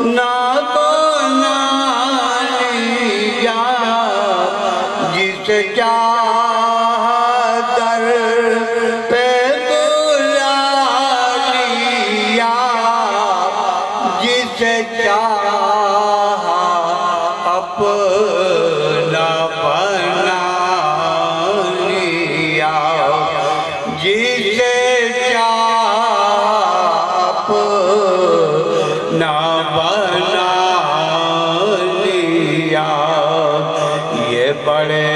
نہ بنا لیا، جسے چاہا در پہ بلا لیا، جسے چاہا اپنا بنا لیا، جسے نہ بنا لیا۔ یہ بڑے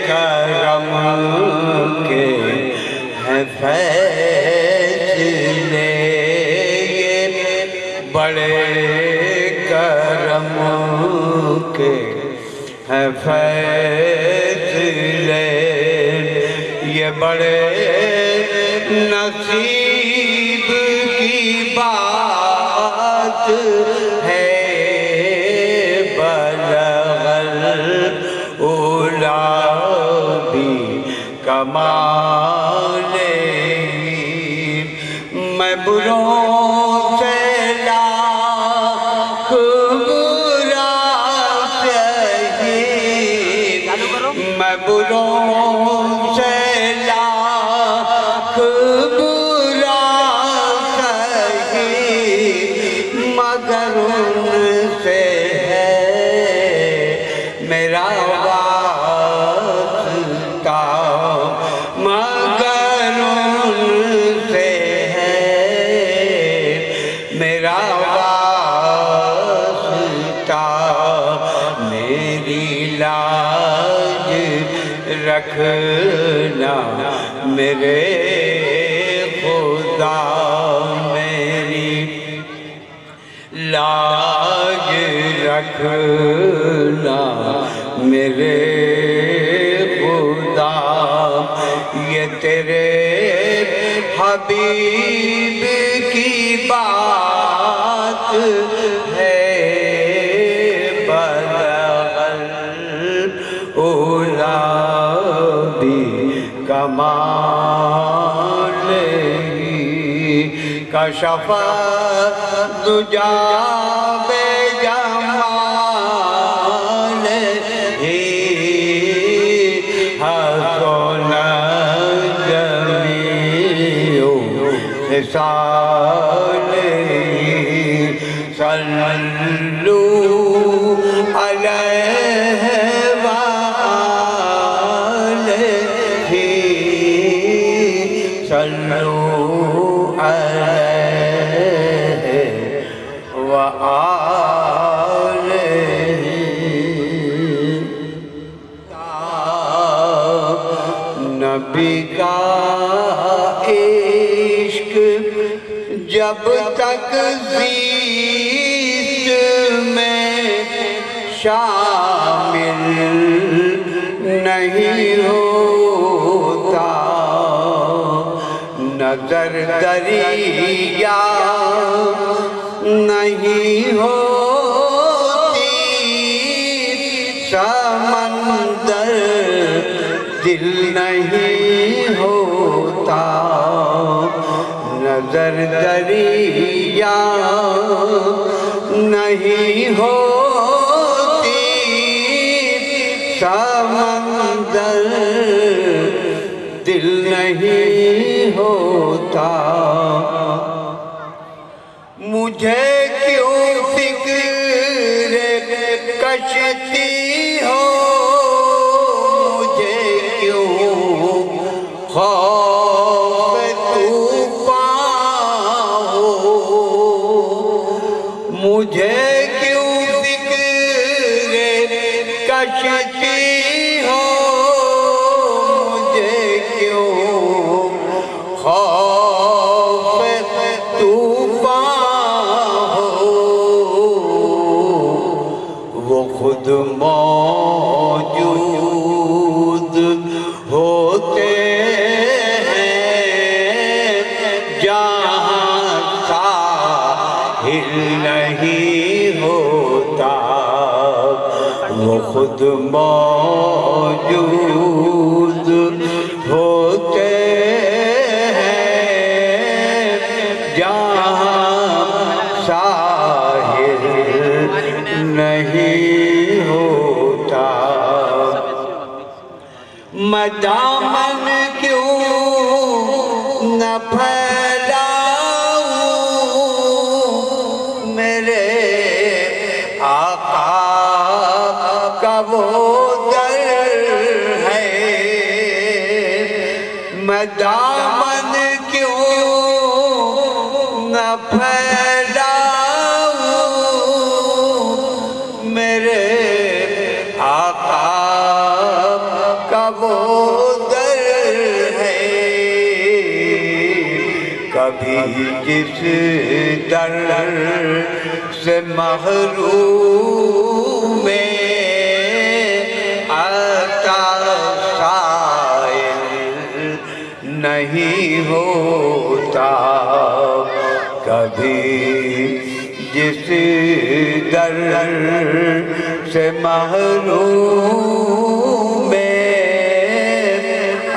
کرم کے ہیں فیصلے، یہ بڑے کرم کے ہیں فیصلے، یہ بڑے نصیب کی بات ہے، بلغ الاولیاء بھی کمال میں بروں سے لاکھ برا سہی، میں بروں سے لاکھ برا سہی، مگر ان سے ہے میرا واسطہ، مگر ان سے ہے میرا واسطہ، میری لاج رکھنا میرے خدا، میری لاج رکھنا میرے خدا، یہ تیرے حبیب کی بات ہے، بلغ الاولیاء بھی کمال کشف الدجی بجمال ہی، حسن جمیع خصاله، صلوا علیہ وآلہ، صلوا علیہ وآلہ۔ نبی کا عشق جب تک زیست میں شامل نہیں ہوتا، نظر دریا نہیں ہوتی، سمندر دل نہیں ہوتا، نظر دریا نہیں ہوتی، سمندر دل نہیں ہوتا، مجھے کیوں فکر کشتی ہو، مجھے کیوں خوف طوفان ہو، مجھے کیوں فکر کشتی ہو، مجھے کیوں خوف طوفان ہو، وہ خود موجود ہوتے ہیں جہاں ساحل نہیں ہوتا، وہ خود موجود ہوتے ہیں جہاں ساحل میں دامن کیوں نہ پھیلاؤں، میرے آقا کا وہ در ہے، میں دامن کیوں نہ پھیلاؤں، میرے آقا کا وہ در ہے، کبھی جس در سے محروم عطا سائل نہیں ہوتا، کبھی جس در سے محروم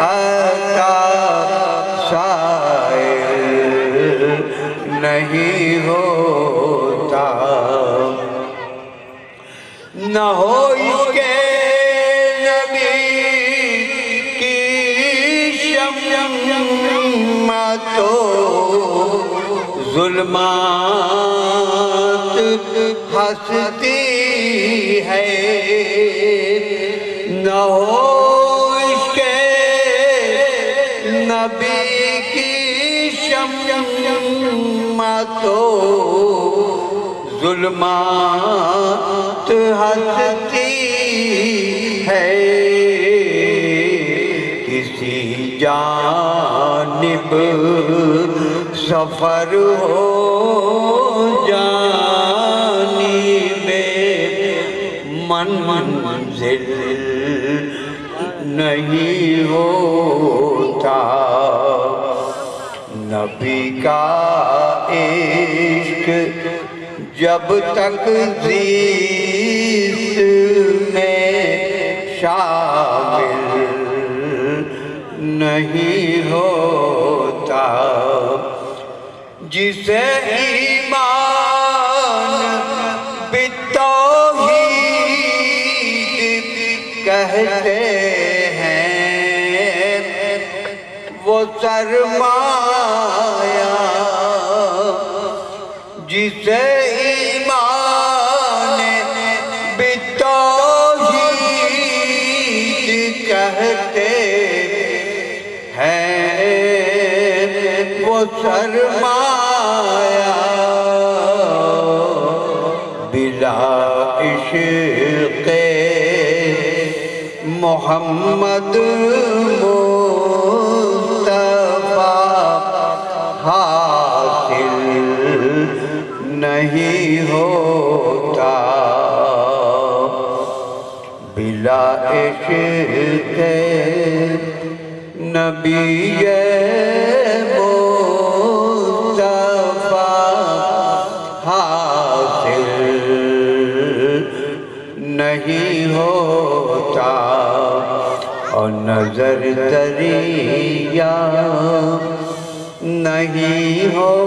عطا سائل نہیں ہوتا، نہ ہو عشق نبی کی شمع تو ظلمات ہستی ہے، نہ ہو عشق نبی کی شمع تو ظلمات ہستی ہے، کسی جانب سفر ہو جانب منزل نہیں ہوتا، نبی کا عشق جب تک زیست میں شامل نہیں ہوتا، جسے ایمان بالتوحید کہتے ہیں، وہ سرمایہ، جسے ایمان بالتوحید کہتے ہیں، وہ سرمایہ، بلا عشق محمد مصطفیٰ حاصل نہیں ہوتا، بلا عشق نبی مصطفیٰ حاصل نہیں ہوتا، اور نظر دریا نہیں ہوتی